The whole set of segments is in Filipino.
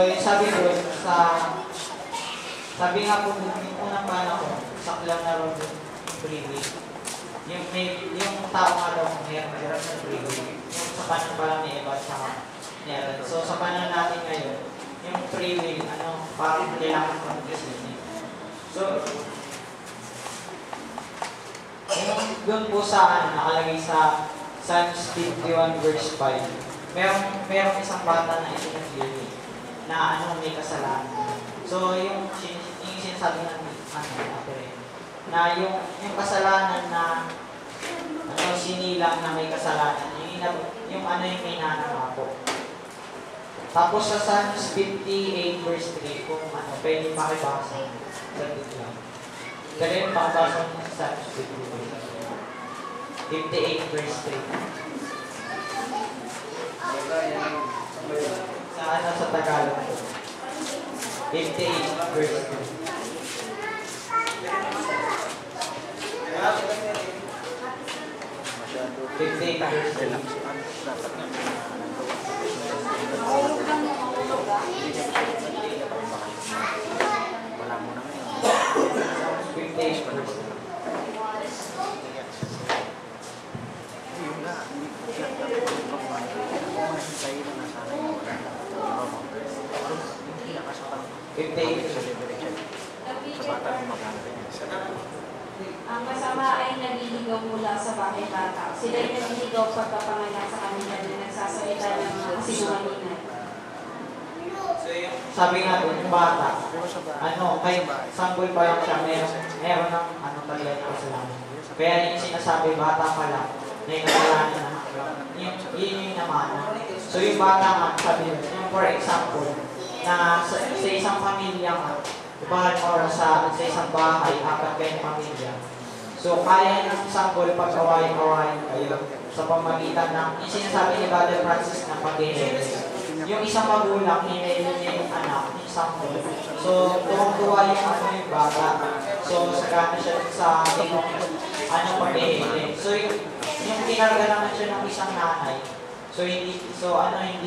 yung sabi ko, sabi nga po, yung unang panahon, saklang na ron yung free will. Yung tao nga daw, mayroon ng free will. Yung sa panahon pa lang ni Eva at saka ni Aaron. So sa panahon natin ngayon, yung free will, parang kailangan ko ng decision. So, doon po sa nakalagay sa Psalms 51 verse 5, merong isang bata na isinagili na may kasalanan. So, yung sinasabi ng na yung kasalanan na sinilang na may kasalanan, yung may nanama po. Tapos sa Psalms 58 verse 3, kung pwede makibasa sa lang. Ganun pakibasa mo sa Psalms 58 verse 3. Sa Tagalog po. 58 verse 3. 58 verse 3. Ang kasama ay naliligaw mula sa bahay bata. Sila ay naliligaw pagkapanganak sa kanila na nagsasalita ng mga sinungalingan. Sabi nga doon, yung bata, kay sanggol pa lang siya, meron ng taglay na kasalanan. Kaya yung sinasabi, bata pa lang, na yung kasalanan na, yun yung naman. So yung bata nga, sabi doon, yung for example, na sa isang pamilya nga, or sa isang bahay, apat kayong pamilya. So kaya yung sanggol pag-awayin-awayin kayo sa pamagitan ng, yung sinasabi ni Brother Francis na pag-inelis. Yung isang magulang, hinahilin niya yung anak, yung sanggol. So, tuwang-tuwa yung bata. So, sagana siya sa pag-ihilin. So, yung kinarga naman siya ng isang nanay. So, hindi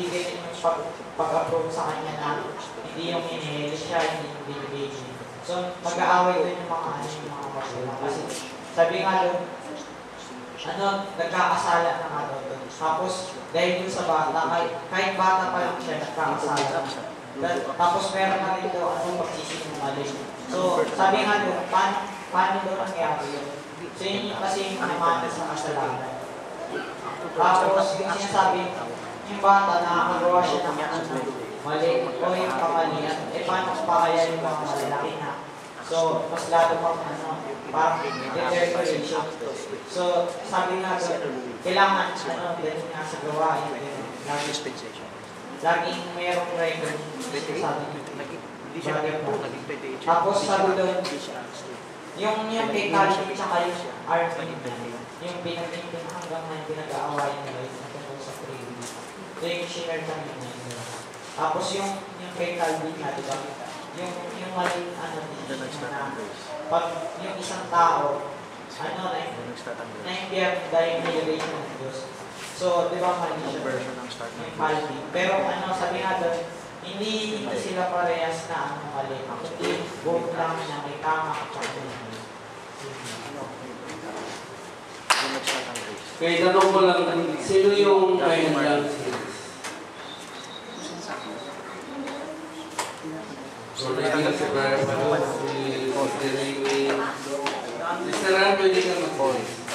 ganyan yung pag-approve sa kanya na hindi yung hinihili siya, hindi yung binibigay. So, mag-aaway din yung mga magulang. Kasi, sabi nga doon, nagkakasala na nga doon. Tapos, dahil dun sa bata, kahit bata pa lang siya, nagkakasala. Tapos, meron na rin doon pagsisinungaling. So, sabi nga doon, paano doon nangyari yun? So, yun kasi yung namanas sa kasalanan. Tapos, yung sinasabi, yung bata, nakakagawa siya ng mali o yung kamalian. Paano pa kaya yung mga malalaki na? So, mas lalo pang parang deterioration. So, sabi nga doon, kailangan, din nga sa gawain, laging mayroong record sa tapos sabi doon, yung kay Calvin tsaka yung Arvin, yung pinagpintin hanggang na pinag-aawayan nila yung tungkol sa free will. So, yung share kami na yun. Tapos yung kay Calvin na, diba? Yung maling pag yung isang tao na hindi dahil nilagay siya ng Diyos. So, di ba mali siya? Yung Calvin. Pero sabi nga doon, hindi sila parehas na mali. Kundi both lang na may tama at mali. Kaya tanong ko lang, sino yung Ryan Johnson? So, naging si Brian Pano, si Ray May. Mr. Ram, pwede ka mag-voice.